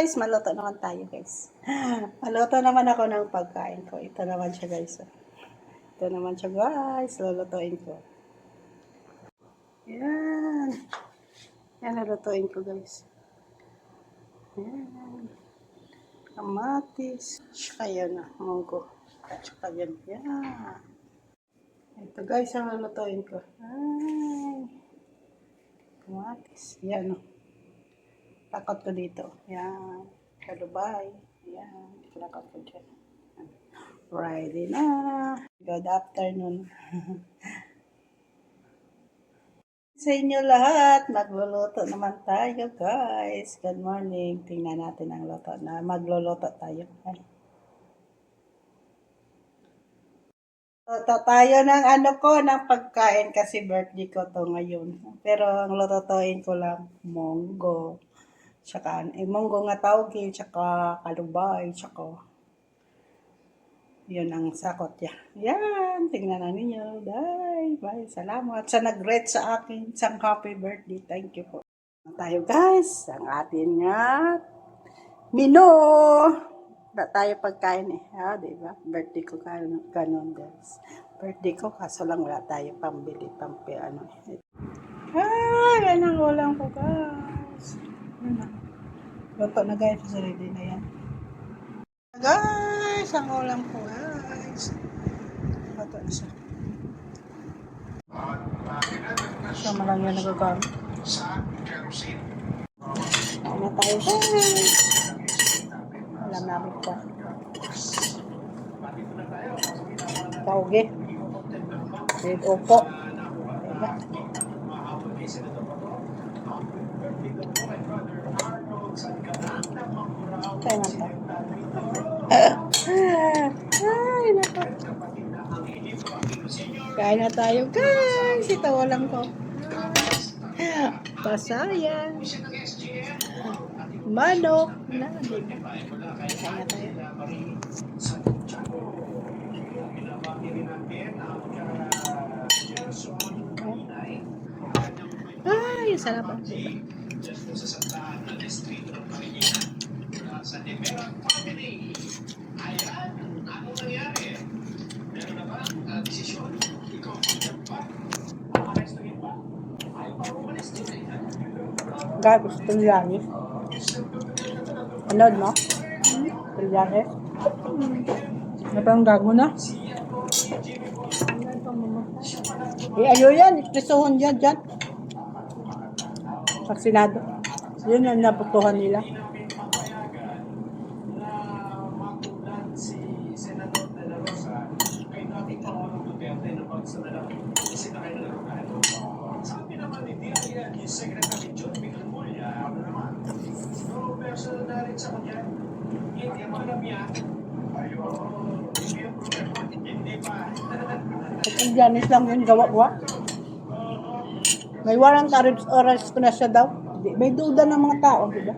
guys, maluto naman tayo guys. Maluto naman ako ng pagkain ko. Ito naman siya guys. Ito naman siya guys. Lulutuin ko. Yan. Yan lulutuin ko guys. Yan. Kamatis. Tsaka yan na. Munggo. Tsaka yan. Yan. Ito guys ang lulutuin ko. Ay. Kamatis. Yan o. Takot ko dito. Yan. Kalubay. Yan. Takot ko dyan. Ready na. Good afternoon. Sa inyo lahat, magluluto naman tayo guys. Good morning. Tingnan natin ang luto na magluluto tayo. Luto tayo ng ng pagkain kasi birthday ko to ngayon. Pero ang lutuin ko lang, munggo. Tsaka, munggo nga tawag tsaka kalubay, tsaka yun ang sakot niya. Yan, tingnan na ninyo. Bye. Salamat sa nag-rate sa akin. Isang happy birthday. Thank you po. Tayo guys, ang atin nga menu. Da tayo pagkain diba? Birthday ko ganun guys. Birthday ko kaso lang wala tayo pambili, yan ang ulam ko guys. Luto na guys, ready na yan. Guys, ang ulam ko guys. Luto na siya. Sama lang yan nagagamit. Ano tayo guys? Alam namin pa. Tauge. Red opo. Diba? Tayo man tayo. Ay, naku. Kain na tayo guys. Ito walang ko. Pasayan. Manok. Na, diba? Kain na tayo. Ay, sarap ang sa Demerang Family. Ayan, ano nangyari? Meron na ba ang desisyon? Ikaw ang pa? Makarestuhin ba? Ayaw pa umalis din Gagos, Trillanes. Anood mo? Trillanes. Ano parang gago na? Ayaw yan. Ipresohon dyan. Sa Senado. Yun ang nabutuhan nila. Sabi naman ni DIA, yung Secretary John Miguel-Mulia, no personal knowledge sa kanya, hindi ang alam niya, hindi ang problema, hindi pa. At ang Janis lang yun, gawa-gawa. May warang oras ko na siya daw. May duda ng mga tao, diba?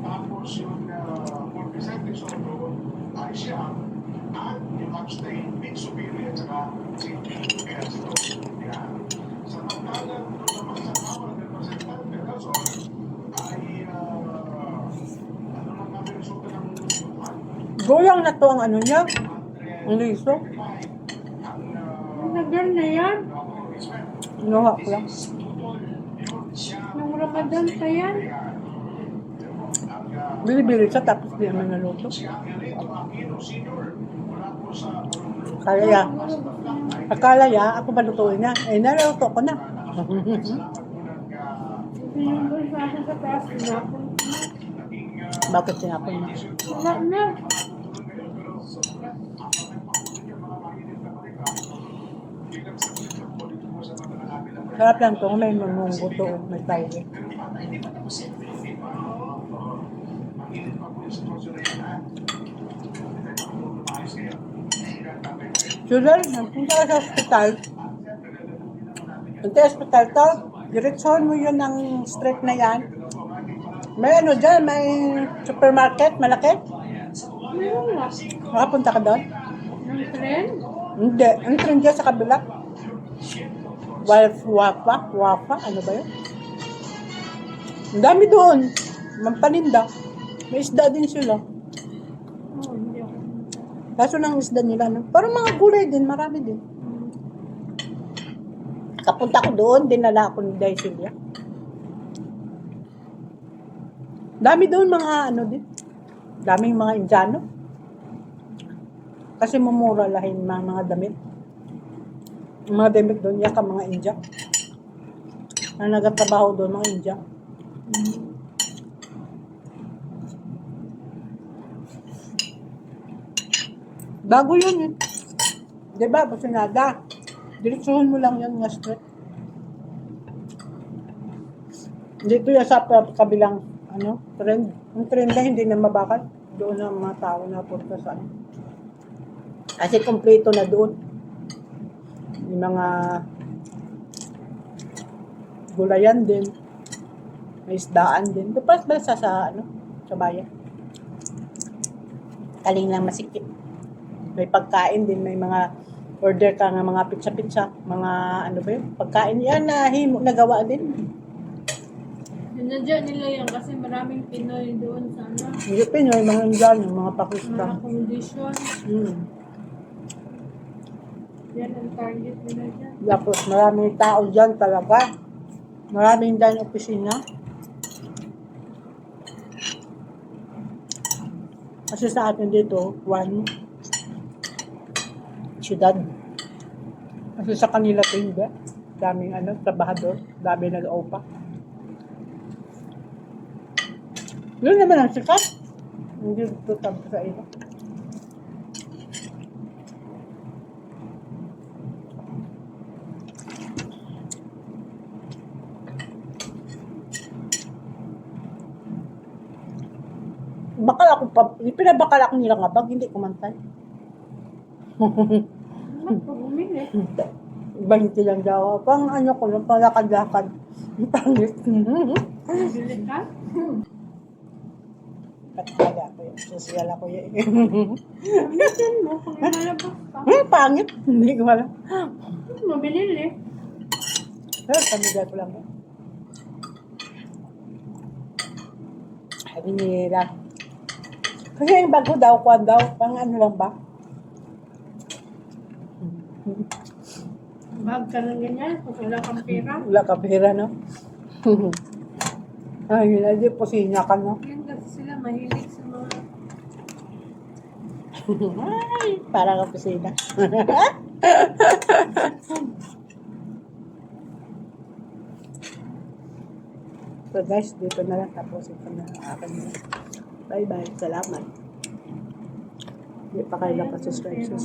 Tapos yung Representative Soto ay siya at yung abstain, Big Superior at saka si Ernesto. Samantalang doon naman sa Kamara ng Representante Quezon ay ano lang kami resulta ng munisipal. Goyang na to ang ano niya. Ang liso. Nagal na yan. Inuha ko lang. Nung Ramadan pa yan. Bili-bili siya tapos di naman naluto. Akala ya, ako balutuin na. Naluto ko na. Sinunod sa akin sa taas. Sinapon. Bakit sinapon mo? Wala na. Sarap lang to. May munggo to. May tayo. Jural, nagpunta ka sa hospital. Punta sa hospital to. Diretsohan mo yun ng street na yan. May ano dyan, may supermarket, malaki. Meron nga. Makapunta ka doon? Ng tren? Hindi. Ang trend dyan sa kabila. Wafa, ano ba yun? Ang dami doon. Mampaninda. May isda din sila. Oo, hindi ako. Kaso ng isda nila, no? Parang mga gulay din, marami din. Kapunta ko doon, dinala ako ni Daisilia. Dami doon mga ano din. Daming mga Indiano. Kasi mumura lahin mga damit. Yung mga damit doon, yaka mga India. Na nagtatrabaho doon, mga India. Bago yun eh. Diba, Basinada? Diretsuhin mo lang yun nga street. Dito yan sa kabilang ano, trend. Ang trend na hindi na mabakal. Doon ang mga tao na punta sa ano. Kasi kompleto na doon. Yung mga gulayan din. May isdaan din. Tapos ba sa ano, sa bayan. Kaling lang masikip. May pagkain din, may mga order ka ng mga pizza-pizza, mga ano ba yun, pagkain yan na nagawa din. Sinadya nila yan kasi maraming Pinoy doon sa ano. Hindi Pinoy, mga Indian, mga Mga Pakistan. condition. Hmm. Yan ang target nila dyan. Tapos maraming tao dyan talaga. Maraming dyan opisina. Kasi sa atin dito, one syudad. Kasi sa kanila ito hindi. Daming ano, trabahador. Dami nag-opa. Yun naman ang sikat. Hindi ito tapos sa ilo. Bakal ako pa, pinabakal ako nilang abag, hindi kumantay. Ano pa bumili? 20 lang daw. Pang ano ko, palakad-lakad. Pangit. Bili ka? Patalaga ko yun. Social ako yun. Gamitin mo kung imalabas ka. Pangit. Hindi ko alam. Mabili. Pero pamigay ko lang. Sabi nila. Kasi yung bago daw, kuwan daw. Pang ano lang ba? Bag ka ng ganyan kung wala kang pera. Wala ka pera, no? Ay, yun. Hindi po sinya ka, no? Yan kasi sila mahilig sa mga Ay, parang opisina. So guys, dito na lang tapos ito na ang akin. Bye-bye. Salamat. Hindi pa kayo nakasubscribe sa